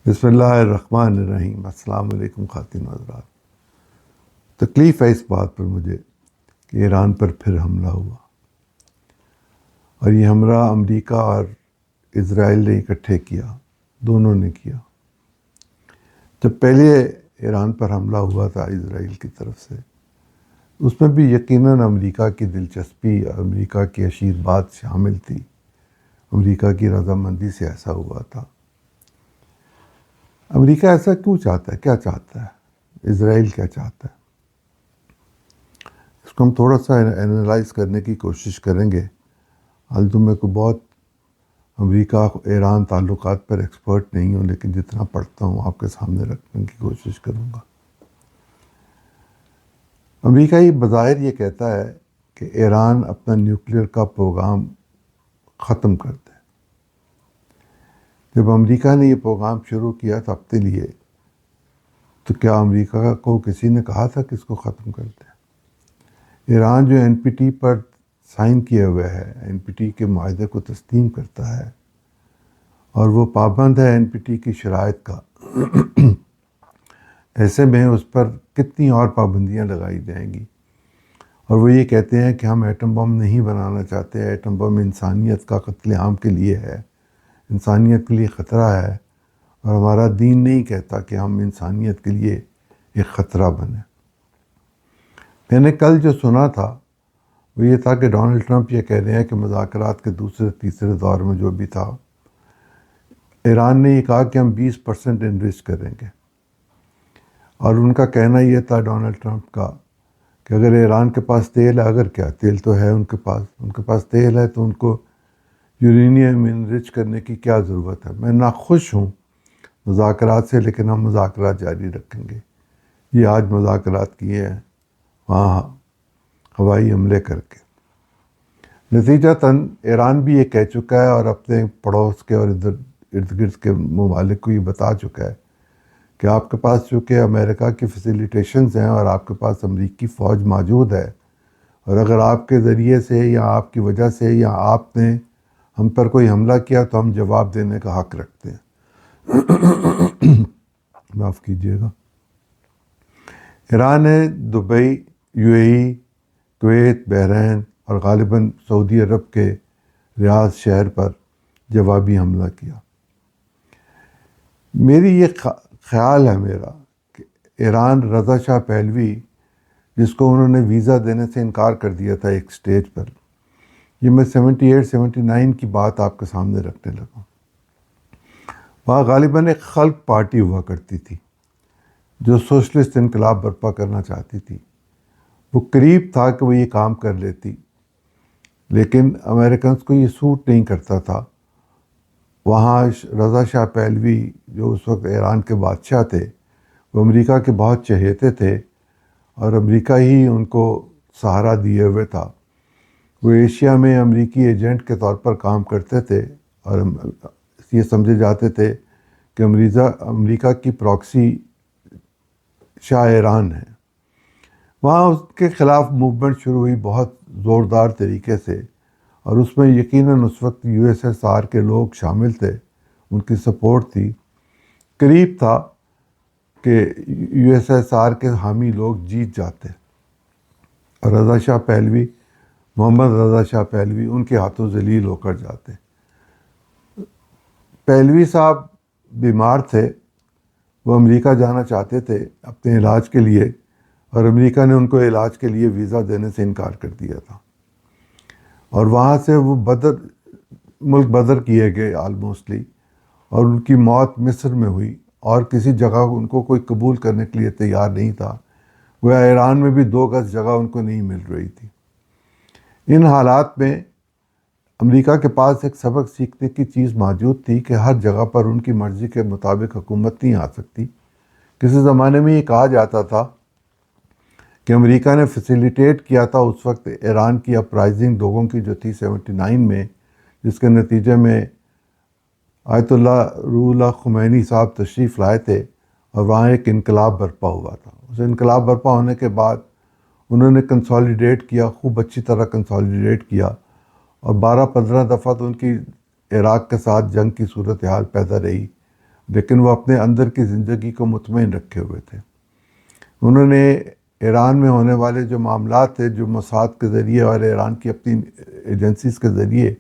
بسم اللہ الرحمن الرحیم۔ السلام علیکم خواتین و حضرات۔ تکلیف ہے اس بات پر مجھے کہ ایران پر پھر حملہ ہوا، اور یہ حملہ امریکہ اور اسرائیل نے اکٹھے کیا، دونوں نے کیا۔ جب پہلے ایران پر حملہ ہوا تھا اسرائیل کی طرف سے، اس میں بھی یقیناً امریکہ کی دلچسپی اور امریکہ کی اشیر بات شامل تھی، امریکہ کی رضامندی سے ایسا ہوا تھا۔ امریکہ ایسا کیوں چاہتا ہے؟ کیا چاہتا ہے؟ اسرائیل کیا چاہتا ہے؟ اس کو ہم تھوڑا سا اینالائز کرنے کی کوشش کریں گے۔ حالانکہ میں کو بہت امریکہ ایران تعلقات پر ایکسپرٹ نہیں ہوں، لیکن جتنا پڑھتا ہوں آپ کے سامنے رکھنے کی کوشش کروں گا۔ امریکہ یہ بظاہر یہ کہتا ہے کہ ایران اپنا نیوکلیئر کا پروگرام ختم کر دے۔ جب امریکہ نے یہ پروگرام شروع کیا تھا اپنے لیے، تو کیا امریکہ کو کسی نے کہا تھا کہ اس کو ختم کر دیں؟ ایران جو NPT پر سائن کیا ہوا ہے، NPT کے معاہدے کو تسلیم کرتا ہے، اور وہ پابند ہے NPT کی شرائط کا، ایسے میں اس پر کتنی اور پابندیاں لگائی جائیں گی۔ اور وہ یہ کہتے ہیں کہ ہم ایٹم بم نہیں بنانا چاہتے، ایٹم بم انسانیت کا قتل عام کے لیے ہے، انسانیت کے لیے خطرہ ہے، اور ہمارا دین نہیں کہتا کہ ہم انسانیت کے لیے ایک خطرہ بنیں۔ میں نے کل جو سنا تھا وہ یہ تھا کہ ڈونلڈ ٹرمپ یہ کہہ رہے ہیں کہ مذاکرات کے دوسرے تیسرے دور میں جو بھی تھا، ایران نے یہ کہا کہ ہم 20% انریچ کریں گے، اور ان کا کہنا یہ تھا ڈونلڈ ٹرمپ کا کہ اگر ایران کے پاس تیل ہے، اگر کیا تیل تو ہے ان کے پاس تیل ہے، تو ان کو یورینیم انرچ کرنے کی کیا ضرورت ہے۔ میں ناخوش ہوں مذاکرات سے، لیکن ہم مذاکرات جاری رکھیں گے۔ یہ آج مذاکرات کیے ہیں وہاں ہوائی حملے کر کے۔ نتیجتاً ایران بھی یہ کہہ چکا ہے، اور اپنے پڑوس کے اور ارد گرد کے ممالک کو یہ بتا چکا ہے کہ آپ کے پاس چونکہ امریکہ کی فیسیلیٹیشنز ہیں اور آپ کے پاس امریکی فوج موجود ہے، اور اگر آپ کے ذریعے سے یا آپ کی وجہ سے یا آپ نے ہم پر کوئی حملہ کیا تو ہم جواب دینے کا حق رکھتے ہیں۔ معاف کیجیے گا۔ ایران نے دبئی، UAE، کویت، بحرین اور غالباً سعودی عرب کے ریاض شہر پر جوابی حملہ کیا۔ میری یہ خیال ہے میرا کہ ایران رضا شاہ پہلوی، جس کو انہوں نے ویزا دینے سے انکار کر دیا تھا ایک سٹیج پر، یہ میں 78-79 کی بات آپ کے سامنے رکھنے لگا۔ وہاں غالباً ایک خلق پارٹی ہوا کرتی تھی جو سوشلسٹ انقلاب برپا کرنا چاہتی تھی۔ وہ قریب تھا کہ وہ یہ کام کر لیتی، لیکن امریکنز کو یہ سوٹ نہیں کرتا تھا۔ وہاں رضا شاہ پہلوی جو اس وقت ایران کے بادشاہ تھے، وہ امریکہ کے بہت چہیتے تھے، اور امریکہ ہی ان کو سہارا دیے ہوئے تھا۔ وہ ایشیا میں امریکی ایجنٹ کے طور پر کام کرتے تھے، اور یہ سمجھے جاتے تھے کہ امریکہ کی پراکسی شاہ ایران ہے۔ وہاں اس کے خلاف موومنٹ شروع ہوئی بہت زوردار طریقے سے، اور اس میں یقیناً اس وقت USSR کے لوگ شامل تھے، ان کی سپورٹ تھی۔ قریب تھا کہ USSR کے حامی لوگ جیت جاتے، اور رضا شاہ پہلوی، محمد رضا شاہ پہلوی، ان کے ہاتھوں ذلیل ہو کر جاتے۔ پہلوی صاحب بیمار تھے، وہ امریکہ جانا چاہتے تھے اپنے علاج کے لیے، اور امریکہ نے ان کو علاج کے لیے ویزا دینے سے انکار کر دیا تھا، اور وہاں سے وہ ملک بدر کیے گئے آلموسٹلی، اور ان کی موت مصر میں ہوئی، اور کسی جگہ ان کو کوئی قبول کرنے کے لیے تیار نہیں تھا۔ وہ ایران میں بھی 2 گز جگہ ان کو نہیں مل رہی تھی۔ ان حالات میں امریکہ کے پاس ایک سبق سیکھنے کی چیز موجود تھی کہ ہر جگہ پر ان کی مرضی کے مطابق حکومت نہیں آ سکتی۔ کسی زمانے میں یہ کہا جاتا تھا کہ امریکہ نے فیسیلیٹیٹ کیا تھا اس وقت ایران کی اپرائزنگ لوگوں کی جو تھی 79 میں، جس کے نتیجے میں آیت اللہ روح اللہ خمینی صاحب تشریف لائے تھے، اور وہاں ایک انقلاب برپا ہوا تھا۔ اس انقلاب برپا ہونے کے بعد انہوں نے کنسالیڈیٹ کیا، خوب اچھی طرح کنسالیڈیٹ کیا، اور 12-15 دفعہ تو ان کی عراق کے ساتھ جنگ کی صورتحال پیدا رہی، لیکن وہ اپنے اندر کی زندگی کو مطمئن رکھے ہوئے تھے۔ انہوں نے ایران میں ہونے والے جو معاملات تھے، جو موساد کے ذریعے اور ایران کی اپنی ایجنسیز کے ذریعے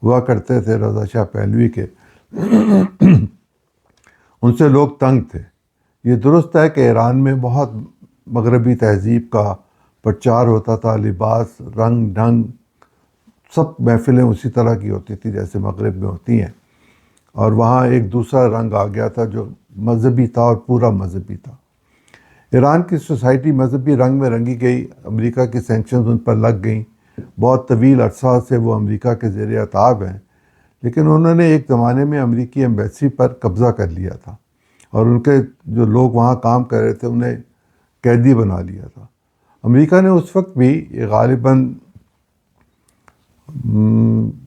ہوا کرتے تھے رضا شاہ پہلوی کے، ان سے لوگ تنگ تھے۔ یہ درست ہے کہ ایران میں بہت مغربی تہذیب کا پرچار ہوتا تھا، لباس، رنگ ڈھنگ، سب محفلیں اسی طرح کی ہوتی تھی جیسے مغرب میں ہوتی ہیں، اور وہاں ایک دوسرا رنگ آ گیا تھا جو مذہبی تھا اور پورا مذہبی تھا۔ ایران کی سوسائٹی مذہبی رنگ میں رنگی گئی، امریکہ کی سینکشنز ان پر لگ گئیں، بہت طویل عرصہ سے وہ امریکہ کے زیر عتاب ہیں، لیکن انہوں نے ایک زمانے میں امریکی ایمبیسی پر قبضہ کر لیا تھا اور ان کے جو لوگ وہاں کام کر رہے تھے انہیں قیدی بنا لیا تھا۔ امریکہ نے اس وقت بھی، یہ غالباً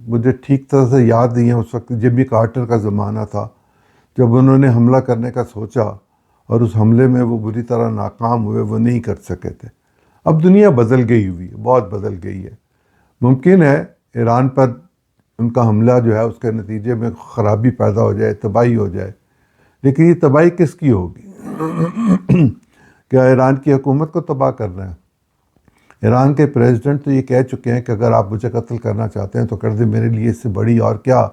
مجھے ٹھیک طرح سے یاد نہیں ہے، اس وقت جیمی کارٹر کا زمانہ تھا جب انہوں نے حملہ کرنے کا سوچا اور اس حملے میں وہ بری طرح ناکام ہوئے، وہ نہیں کر سکے تھے۔ اب دنیا بدل گئی ہوئی ہے، بہت بدل گئی ہے۔ ممکن ہے ایران پر ان کا حملہ جو ہے اس کے نتیجے میں خرابی پیدا ہو جائے، تباہی ہو جائے، لیکن یہ تباہی کس کی ہوگی؟ کیا ایران کی حکومت کو تباہ کرنا ہے؟ ایران کے پریزیڈنٹ تو یہ کہہ چکے ہیں کہ اگر آپ مجھے قتل کرنا چاہتے ہیں تو کر دیں، میرے لیے اس سے بڑی اور کیا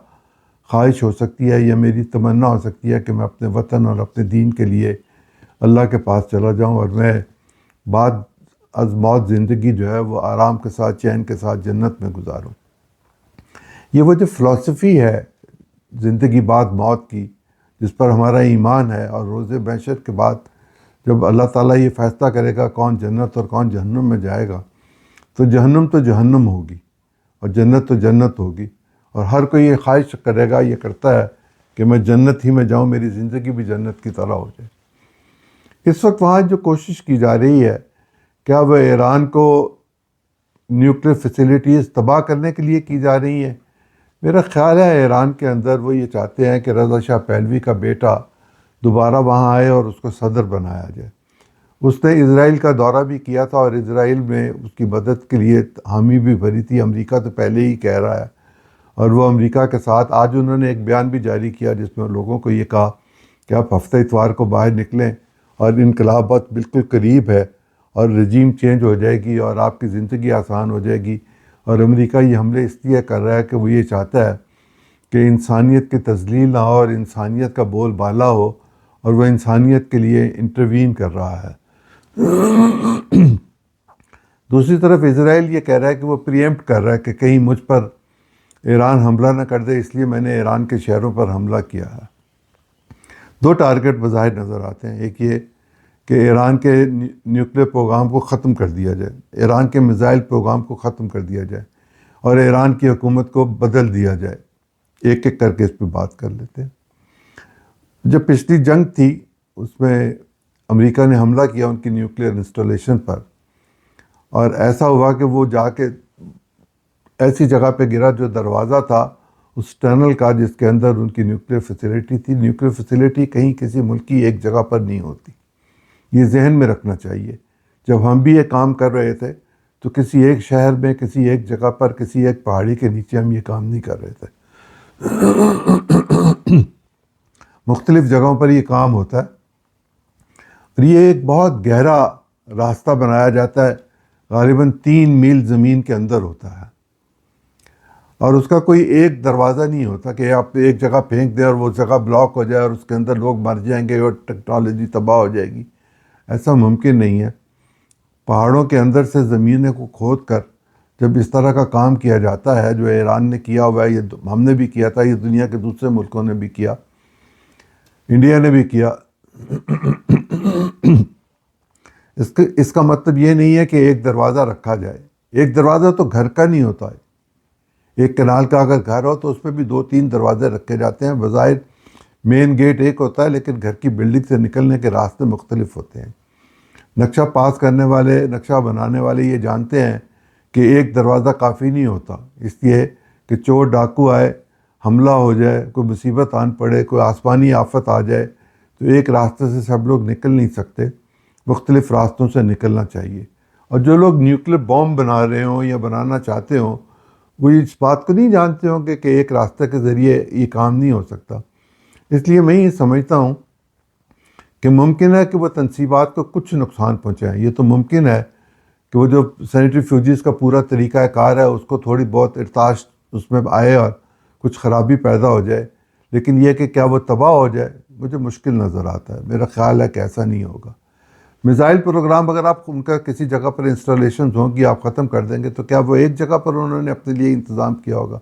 خواہش ہو سکتی ہے یا میری تمنا ہو سکتی ہے کہ میں اپنے وطن اور اپنے دین کے لیے اللہ کے پاس چلا جاؤں اور میں بعد از موت زندگی جو ہے وہ آرام کے ساتھ، چین کے ساتھ جنت میں گزاروں۔ یہ وہ جو فلسفی ہے زندگی بعد موت کی، جس پر ہمارا ایمان ہے، اور روز محشر کے بعد جب اللہ تعالیٰ یہ فیصلہ کرے گا کون جنت اور کون جہنم میں جائے گا، تو جہنم ہوگی اور جنت تو جنت ہوگی، اور ہر کوئی یہ خواہش کرے گا، یہ کرتا ہے کہ میں جنت ہی میں جاؤں، میری زندگی بھی جنت کی طرح ہو جائے۔ اس وقت وہاں جو کوشش کی جا رہی ہے، کیا وہ ایران کو نیوکلیر فیسلٹیز تباہ کرنے کے لیے کی جا رہی ہیں؟ میرا خیال ہے ایران کے اندر وہ یہ چاہتے ہیں کہ رضا شاہ پہلوی کا بیٹا دوبارہ وہاں آئے اور اس کو صدر بنایا جائے۔ اس نے اسرائیل کا دورہ بھی کیا تھا اور اسرائیل میں اس کی مدد کے لیے حامی بھی بھری تھی۔ امریکہ تو پہلے ہی کہہ رہا ہے، اور وہ امریکہ کے ساتھ آج انہوں نے ایک بیان بھی جاری کیا جس میں لوگوں کو یہ کہا کہ آپ ہفتہ اتوار کو باہر نکلیں اور انقلابات بالکل قریب ہے اور رجیم چینج ہو جائے گی اور آپ کی زندگی آسان ہو جائے گی۔ اور امریکہ یہ حملے اس لیے کر رہا ہے کہ وہ یہ چاہتا ہے کہ انسانیت کی تذلیل نہ ہو اور انسانیت کا بول بالا ہو، اور وہ انسانیت کے لیے انٹروین کر رہا ہے۔ دوسری طرف اسرائیل یہ کہہ رہا ہے کہ وہ پریمپٹ کر رہا ہے کہ کہیں مجھ پر ایران حملہ نہ کر دے، اس لیے میں نے ایران کے شہروں پر حملہ کیا ہے۔ دو ٹارگٹ بظاہر نظر آتے ہیں، ایک یہ کہ ایران کے نیوکلیر پروگرام کو ختم کر دیا جائے، ایران کے میزائل پروگرام کو ختم کر دیا جائے اور ایران کی حکومت کو بدل دیا جائے۔ ایک ایک کر کے اس پہ بات کر لیتے ہیں۔ جب پچھلی جنگ تھی اس میں امریکہ نے حملہ کیا ان کی نیوکلیر انسٹالیشن پر، اور ایسا ہوا کہ وہ جا کے ایسی جگہ پہ گرا جو دروازہ تھا اس ٹنل کا جس کے اندر ان کی نیوکلیر فیسلٹی تھی۔ نیوکلیر فیسلٹی کہیں کسی ملک کی ایک جگہ پر نہیں ہوتی، یہ ذہن میں رکھنا چاہیے۔ جب ہم بھی یہ کام کر رہے تھے تو کسی ایک شہر میں، کسی ایک جگہ پر، کسی ایک پہاڑی کے نیچے ہم یہ کام نہیں کر رہے تھے، مختلف جگہوں پر یہ کام ہوتا ہے، اور یہ ایک بہت گہرا راستہ بنایا جاتا ہے، غالباً 3 میل زمین کے اندر ہوتا ہے، اور اس کا کوئی ایک دروازہ نہیں ہوتا کہ آپ ایک جگہ پھینک دیں اور وہ جگہ بلاک ہو جائے اور اس کے اندر لوگ مر جائیں گے اور ٹیکنالوجی تباہ ہو جائے گی۔ ایسا ممکن نہیں ہے۔ پہاڑوں کے اندر سے زمینیں کو کھود کر جب اس طرح کا کام کیا جاتا ہے جو ایران نے کیا ہوا ہے، یہ ہم نے بھی کیا تھا، یہ دنیا کے دوسرے ملکوں نے بھی کیا، انڈیا نے بھی کیا، اس کا مطلب یہ نہیں ہے کہ ایک دروازہ رکھا جائے۔ ایک دروازہ تو گھر کا نہیں ہوتا ہے۔ ایک کنال کا اگر گھر ہو تو اس پہ بھی 2-3 دروازے رکھے جاتے ہیں۔ بظاہر مین گیٹ ایک ہوتا ہے لیکن گھر کی بلڈنگ سے نکلنے کے راستے مختلف ہوتے ہیں۔ نقشہ پاس کرنے والے، نقشہ بنانے والے یہ جانتے ہیں کہ ایک دروازہ کافی نہیں ہوتا، اس لیے کہ چور ڈاکو آئے، حملہ ہو جائے، کوئی مصیبت آن پڑے، کوئی آسمانی آفت آ جائے تو ایک راستے سے سب لوگ نکل نہیں سکتے، مختلف راستوں سے نکلنا چاہیے۔ اور جو لوگ نیوکلیر بام بنا رہے ہوں یا بنانا چاہتے ہوں وہ اس بات کو نہیں جانتے ہوں کہ ایک راستے کے ذریعے یہ کام نہیں ہو سکتا۔ اس لیے میں یہ سمجھتا ہوں کہ ممکن ہے کہ وہ تنصیبات کو کچھ نقصان پہنچائیں. یہ تو ممکن ہے کہ وہ جو سینٹریفیوجز کا پورا طریقہ کار ہے اس کو تھوڑی بہت ارتاش اس میں آئے اور کچھ خرابی پیدا ہو جائے، لیکن یہ کہ کیا وہ تباہ ہو جائے مجھے مشکل نظر آتا ہے. میرا خیال ہے کہ ایسا نہیں ہوگا. میزائل پروگرام اگر آپ ان کا کسی جگہ پر انسٹالیشنز ہوں گی آپ ختم کر دیں گے تو کیا وہ ایک جگہ پر انہوں نے اپنے لیے انتظام کیا ہوگا؟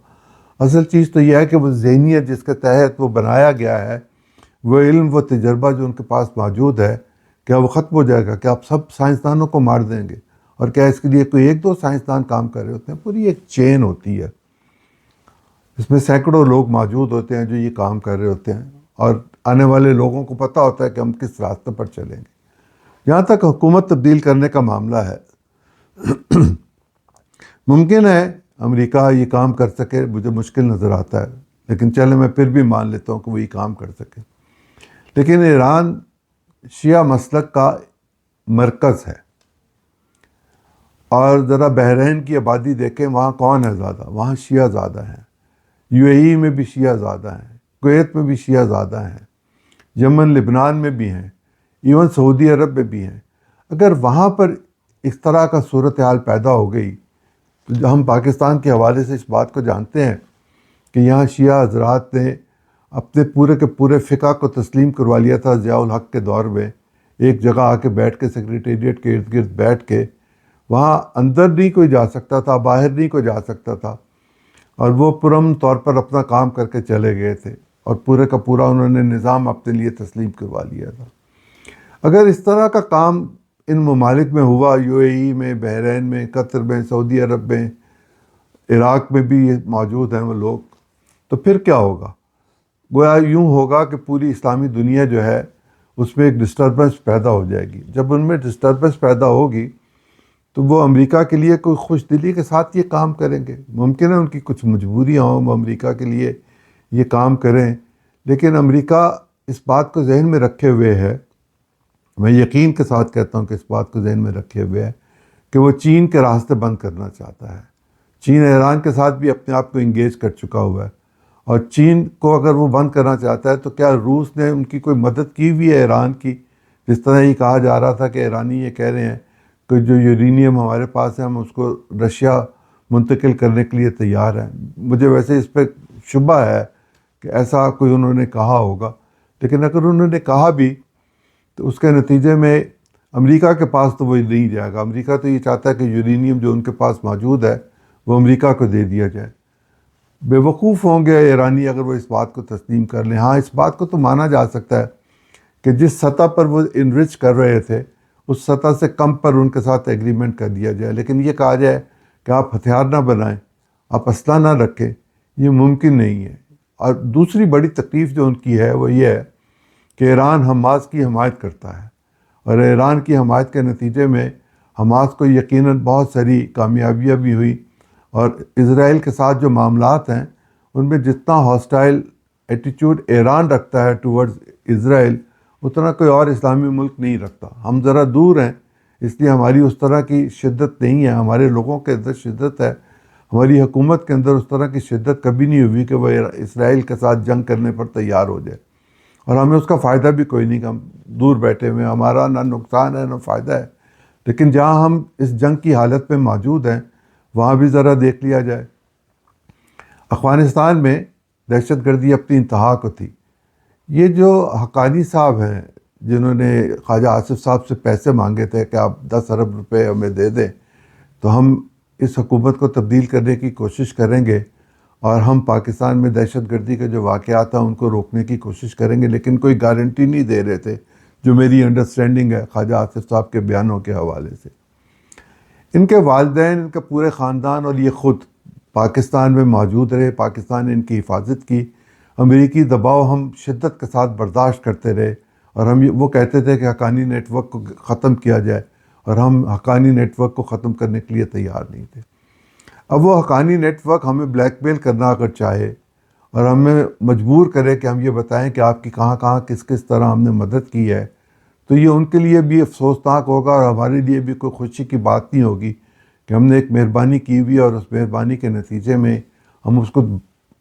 اصل چیز تو یہ ہے کہ وہ ذہنیت جس کے تحت وہ بنایا گیا ہے، وہ علم وہ تجربہ جو ان کے پاس موجود ہے، کیا وہ ختم ہو جائے گا؟ کیا آپ سب سائنسدانوں کو مار دیں گے؟ اور کیا اس کے لیے کوئی ایک دو سائنسدان کام کر رہے ہوتے ہیں؟ پوری ایک چین ہوتی ہے، اس میں سینکڑوں لوگ موجود ہوتے ہیں جو یہ کام کر رہے ہوتے ہیں، اور آنے والے لوگوں کو پتہ ہوتا ہے کہ ہم کس راستے پر چلیں گے. جہاں تک حکومت تبدیل کرنے کا معاملہ ہے، ممکن ہے امریکہ یہ کام کر سکے، مجھے مشکل نظر آتا ہے، لیکن چلے میں پھر بھی مان لیتا ہوں کہ وہ یہ کام کر سکے. لیکن ایران شیعہ مسلک کا مرکز ہے، اور ذرا بحرین کی آبادی دیکھیں، وہاں کون ہے زیادہ؟ وہاں شیعہ زیادہ ہیں. یو اے ای میں بھی شیعہ زیادہ ہیں، کویت میں بھی شیعہ زیادہ ہیں، یمن لبنان میں بھی ہیں، ایون سعودی عرب میں بھی ہیں. اگر وہاں پر اس طرح کا صورتحال پیدا ہو گئی تو ہم پاکستان کے حوالے سے اس بات کو جانتے ہیں کہ یہاں شیعہ حضرات نے اپنے پورے کے پورے فقہ کو تسلیم کروا لیا تھا ضیاء الحق کے دور میں، ایک جگہ آ کے بیٹھ کے سیکریٹریٹ کے ارد گرد بیٹھ کے، وہاں اندر نہیں کوئی جا سکتا تھا، باہر نہیں کوئی جا سکتا تھا، اور وہ پرامن طور پر اپنا کام کر کے چلے گئے تھے، اور پورے کا پورا انہوں نے نظام اپنے لیے تسلیم کروا لیا تھا. اگر اس طرح کا کام ان ممالک میں ہوا، یو اے ای میں، بحرین میں، قطر میں، سعودی عرب میں، عراق میں بھی یہ موجود ہیں وہ لوگ، تو پھر کیا ہوگا؟ گویا یوں ہوگا کہ پوری اسلامی دنیا جو ہے اس میں ایک ڈسٹربنس پیدا ہو جائے گی. جب ان میں ڈسٹربنس پیدا ہوگی تو وہ امریکہ کے لیے کوئی خوش دلی کے ساتھ یہ کام کریں گے. ممکن ہے ان کی کچھ مجبوریاں ہوں، وہ امریکہ کے لیے یہ کام کریں، لیکن امریکہ اس بات کو ذہن میں رکھے ہوئے ہے، میں یقین کے ساتھ کہتا ہوں کہ اس بات کو ذہن میں رکھے ہوئے ہے کہ وہ چین کے راستے بند کرنا چاہتا ہے. چین ایران کے ساتھ بھی اپنے آپ کو انگیج کر چکا ہوا ہے، اور چین کو اگر وہ بند کرنا چاہتا ہے تو کیا روس نے ان کی کوئی مدد کی ہوئی ہے ایران کی؟ جس طرح یہ کہا جا رہا تھا کہ ایرانی یہ کہہ رہے ہیں کہ جو یورینیم ہمارے پاس ہے ہم اس کو رشیا منتقل کرنے کے لیے تیار ہیں. مجھے ویسے اس پہ شبہ ہے کہ ایسا کوئی انہوں نے کہا ہوگا، لیکن اگر انہوں نے کہا بھی تو اس کے نتیجے میں امریکہ کے پاس تو وہ نہیں جائے گا. امریکہ تو یہ چاہتا ہے کہ یورینیم جو ان کے پاس موجود ہے وہ امریکہ کو دے دیا جائے. بے وقوف ہوں گے ایرانی اگر وہ اس بات کو تسلیم کر لیں. ہاں، اس بات کو تو مانا جا سکتا ہے کہ جس سطح پر وہ انرچ کر رہے تھے اس سطح سے کم پر ان کے ساتھ ایگریمنٹ کر دیا جائے، لیکن یہ کہا جائے کہ آپ ہتھیار نہ بنائیں، آپ اسلحہ نہ رکھیں، یہ ممکن نہیں ہے. اور دوسری بڑی تکلیف جو ان کی ہے وہ یہ ہے کہ ایران حماس کی حمایت کرتا ہے، اور ایران کی حمایت کے نتیجے میں حماس کو یقیناً بہت ساری کامیابیاں بھی ہوئی، اور اسرائیل کے ساتھ جو معاملات ہیں ان میں جتنا ہاسٹائل ایٹیچیوڈ ایران رکھتا ہے ٹورڈز اسرائیل اتنا کوئی اور اسلامی ملک نہیں رکھتا. ہم ذرا دور ہیں اس لیے ہماری اس طرح کی شدت نہیں ہے، ہمارے لوگوں کے اندر شدت ہے، ہماری حکومت کے اندر اس طرح کی شدت کبھی نہیں ہوئی کہ وہ اسرائیل کے ساتھ جنگ کرنے پر تیار ہو جائے، اور ہمیں اس کا فائدہ بھی کوئی نہیں کہ ہم دور بیٹھے ہوئے، ہمارا نہ نقصان ہے نہ فائدہ ہے. لیکن جہاں ہم اس جنگ کی حالت میں موجود ہیں وہاں بھی ذرا دیکھ لیا جائے. افغانستان میں دہشت گردی اپنی انتہا کو تھی. یہ جو حقانی صاحب ہیں جنہوں نے خواجہ آصف صاحب سے پیسے مانگے تھے کہ آپ 10 ارب روپے ہمیں دے دیں تو ہم اس حکومت کو تبدیل کرنے کی کوشش کریں گے، اور ہم پاکستان میں دہشت گردی کے جو واقعات ہیں ان کو روکنے کی کوشش کریں گے، لیکن کوئی گارنٹی نہیں دے رہے تھے، جو میری انڈرسٹینڈنگ ہے خواجہ آصف صاحب کے بیانوں کے حوالے سے. ان کے والدین، ان کا پورے خاندان اور یہ خود پاکستان میں موجود رہے، پاکستان نے ان کی حفاظت کی. امریکی دباؤ ہم شدت کے ساتھ برداشت کرتے رہے، اور ہم وہ کہتے تھے کہ حقانی نیٹ ورک کو ختم کیا جائے، اور ہم حقانی نیٹ ورک کو ختم کرنے کے لیے تیار نہیں تھے. اب وہ حقانی نیٹ ورک ہمیں بلیک میل کرنا اگر چاہے اور ہمیں مجبور کرے کہ ہم یہ بتائیں کہ آپ کی کہاں کہاں کس کس طرح ہم نے مدد کی ہے، تو یہ ان کے لیے بھی افسوسناک ہوگا، اور ہمارے لیے بھی کوئی خوشی کی بات نہیں ہوگی کہ ہم نے ایک مہربانی کی ہوئی اور اس مہربانی کے نتیجے میں ہم اس کو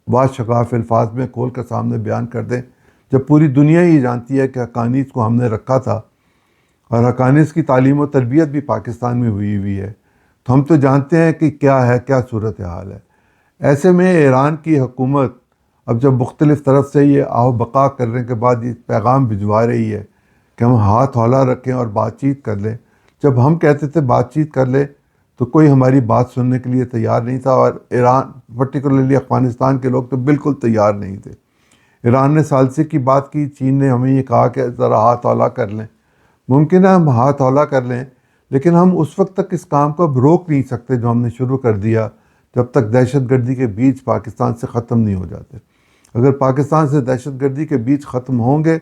باشفاف الفاظ میں کھول کر سامنے بیان کر دیں جب پوری دنیا ہی جانتی ہے کہ حقانیت کو ہم نے رکھا تھا اور حقانیت کی تعلیم و تربیت بھی پاکستان میں ہوئی ہے، تو ہم تو جانتے ہیں کہ کیا ہے، کیا صورتحال ہے۔ ایسے میں ایران کی حکومت اب جب مختلف طرف سے یہ آو بقا کرنے کے بعد یہ پیغام بھجوا رہی ہے کہ ہم ہاتھ ہولہ رکھیں اور بات چیت کر لیں، جب ہم کہتے تھے بات چیت کر لیں تو کوئی ہماری بات سننے کے لیے تیار نہیں تھا، اور ایران پرٹیکولرلی افغانستان کے لوگ تو بالکل تیار نہیں تھے۔ ایران نے ثالثی کی بات کی، چین نے ہمیں یہ کہا کہ ذرا ہاتھ ہولہ کر لیں۔ ممکن ہے ہم ہاتھ ہولہ کر لیں، لیکن ہم اس وقت تک اس کام کو اب روک نہیں سکتے جو ہم نے شروع کر دیا، جب تک دہشت گردی کے بیج پاکستان سے ختم نہیں ہو جاتے۔ اگر پاکستان سے دہشت گردی کے بیج ختم ہوں گے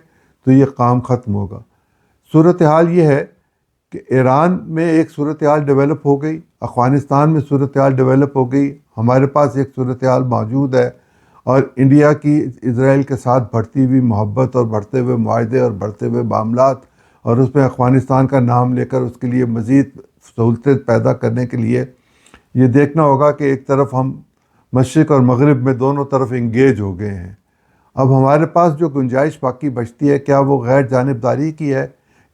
تو یہ کام ختم ہوگا۔ صورتحال یہ ہے کہ ایران میں ایک صورتحال ڈیولپ ہو گئی، افغانستان میں صورتحال ڈیولپ ہو گئی، ہمارے پاس ایک صورتحال موجود ہے، اور انڈیا کی اسرائیل کے ساتھ بڑھتی ہوئی محبت اور بڑھتے ہوئے معاہدے اور بڑھتے ہوئے معاملات، اور اس میں افغانستان کا نام لے کر اس کے لیے مزید سہولتیں پیدا کرنے کے لیے یہ دیکھنا ہوگا کہ ایک طرف ہم مشرق اور مغرب میں دونوں طرف انگیج ہو گئے ہیں۔ اب ہمارے پاس جو گنجائش باقی بچتی ہے، کیا وہ غیر جانبداری کی ہے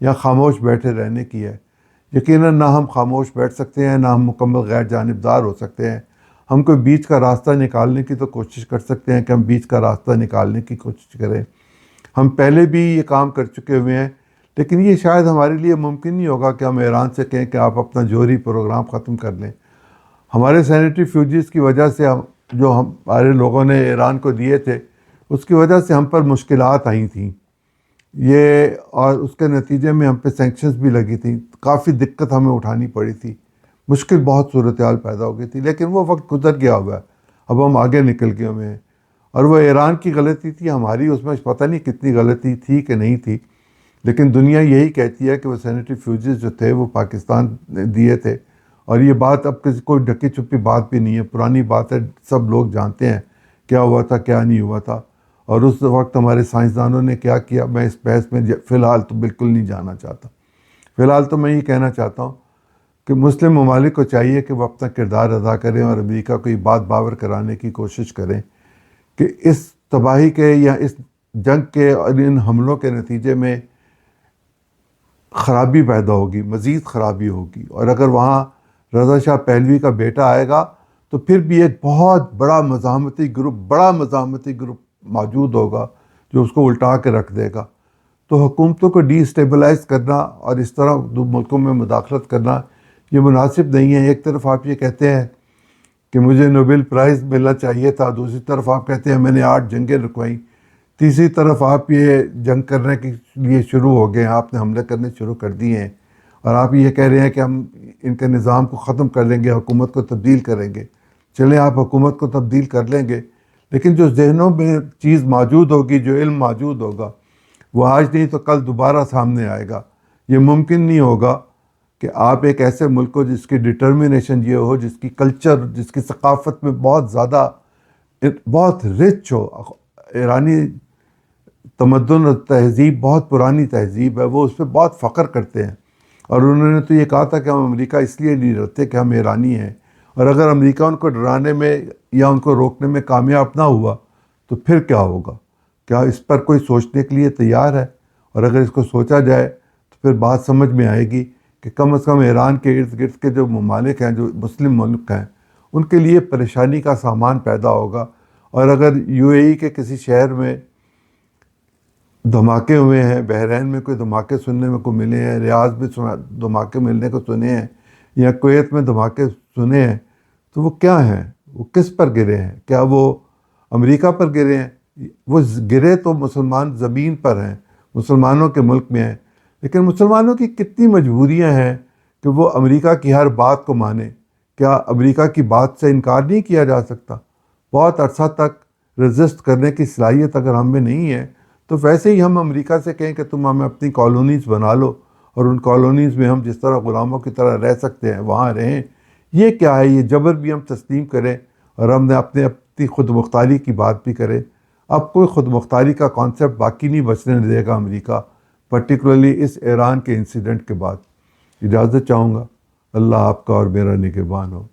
یا خاموش بیٹھے رہنے کی ہے؟ یقیناً نہ ہم خاموش بیٹھ سکتے ہیں، نہ ہم مکمل غیر جانبدار ہو سکتے ہیں۔ ہم کوئی بیچ کا راستہ نکالنے کی تو کوشش کر سکتے ہیں کہ ہم بیچ کا راستہ نکالنے کی کوشش کریں۔ ہم پہلے بھی یہ کام کر چکے ہوئے ہیں، لیکن یہ شاید ہمارے لیے ممکن نہیں ہوگا کہ ہم ایران سے کہیں کہ آپ اپنا جوہری پروگرام ختم کر لیں۔ ہمارے سینیٹری فیوجز کی وجہ سے جو ہمارے لوگوں نے ایران کو دیے تھے، اس کی وجہ سے ہم پر مشکلات آئی تھیں یہ، اور اس کے نتیجے میں ہم پہ سینکشنز بھی لگی تھیں، کافی دقت ہمیں اٹھانی پڑی تھی، مشکل بہت صورتحال پیدا ہو گئی تھی، لیکن وہ وقت گزر گیا ہوا ہے، اب ہم آگے نکل گئے ہوئے ہیں۔ اور وہ ایران کی غلطی تھی، ہماری اس میں پتہ نہیں کتنی غلطی تھی کہ نہیں تھی، لیکن دنیا یہی کہتی ہے کہ وہ سینیٹری فیوجز جو تھے وہ پاکستان نے دیے تھے، اور یہ بات اب کسی کوئی ڈھکی چھپی بات بھی نہیں ہے، پرانی بات ہے، سب لوگ جانتے ہیں کیا ہوا تھا کیا نہیں ہوا تھا، اور اس وقت ہمارے سائنسدانوں نے کیا کیا۔ میں اس بحث میں فی الحال تو بالکل نہیں جانا چاہتا۔ فی الحال تو میں یہ کہنا چاہتا ہوں کہ مسلم ممالک کو چاہیے کہ وہ اپنا کردار ادا کریں اور امریکہ کو یہ بات باور کرانے کی کوشش کریں کہ اس تباہی کے یا اس جنگ کے اور ان حملوں کے نتیجے میں خرابی پیدا ہوگی، مزید خرابی ہوگی، اور اگر وہاں رضا شاہ پہلوی کا بیٹا آئے گا تو پھر بھی ایک بہت بڑا مزاحمتی گروپ موجود ہوگا جو اس کو الٹا کے رکھ دے گا۔ تو حکومتوں کو ڈی اسٹیبلائز کرنا اور اس طرح دو ملکوں میں مداخلت کرنا یہ مناسب نہیں ہے۔ ایک طرف آپ یہ کہتے ہیں کہ مجھے نوبل پرائز ملنا چاہیے تھا، دوسری طرف آپ کہتے ہیں میں نے 8 جنگیں رکوائیں، تیسری طرف آپ یہ جنگ کرنے کے لیے شروع ہو گئے ہیں، آپ نے حملے کرنے شروع کر دیے ہیں، اور آپ یہ کہہ رہے ہیں کہ ہم ان کے نظام کو ختم کر لیں گے، حکومت کو تبدیل کریں گے۔ چلیں آپ حکومت کو تبدیل کر لیں گے، لیکن جو ذہنوں میں چیز موجود ہوگی، جو علم موجود ہوگا، وہ آج نہیں تو کل دوبارہ سامنے آئے گا۔ یہ ممکن نہیں ہوگا کہ آپ ایک ایسے ملک کو جس کی ڈٹرمنیشن یہ ہو، جس کی کلچر، جس کی ثقافت میں بہت زیادہ بہت رچ ہو۔ ایرانی تمدن اور تہذیب بہت پرانی تہذیب ہے، وہ اس پہ بہت فخر کرتے ہیں، اور انہوں نے تو یہ کہا تھا کہ ہم امریکہ اس لیے نہیں ڈرتے کہ ہم ایرانی ہیں، اور اگر امریکہ ان کو ڈرانے میں یا ان کو روکنے میں کامیاب نہ ہوا تو پھر کیا ہوگا؟ کیا اس پر کوئی سوچنے کے لیے تیار ہے؟ اور اگر اس کو سوچا جائے تو پھر بات سمجھ میں آئے گی کہ کم از کم ایران کے ارد گرد کے جو ممالک ہیں، جو مسلم ملک ہیں، ان کے لیے پریشانی کا سامان پیدا ہوگا۔ اور اگر یو اے ای کے کسی شہر میں دھماکے ہوئے ہیں، بحرین میں کوئی دھماکے سننے میں کو ملے ہیں، ریاض میں دھماکے ملنے کو سنے ہیں، یا کویت میں دھماکے سنے ہیں، تو وہ کیا ہیں؟ وہ کس پر گرے ہیں؟ کیا وہ امریکہ پر گرے ہیں؟ وہ گرے تو مسلمان زمین پر ہیں، مسلمانوں کے ملک میں ہیں، لیکن مسلمانوں کی کتنی مجبوریاں ہیں کہ وہ امریکہ کی ہر بات کو مانیں۔ کیا امریکہ کی بات سے انکار نہیں کیا جا سکتا؟ بہت عرصہ تک رزسٹ کرنے کی صلاحیت اگر ہم میں نہیں ہے تو ویسے ہی ہم امریکہ سے کہیں کہ تم ہمیں اپنی کالونیز بنا لو، اور ان کالونیز میں ہم جس طرح غلاموں کی طرح رہ سکتے ہیں وہاں رہیں۔ یہ کیا ہے؟ یہ جبر بھی ہم تسلیم کریں اور ہم نے اپنی خود مختاری کی بات بھی کریں۔ اب کوئی خود مختاری کا کانسیپٹ باقی نہیں بچنے دے گا امریکہ، پرٹیکولرلی اس ایران کے انسیڈنٹ کے بعد۔ اجازت چاہوں گا، اللہ آپ کا اور میرا نگہبان ہو۔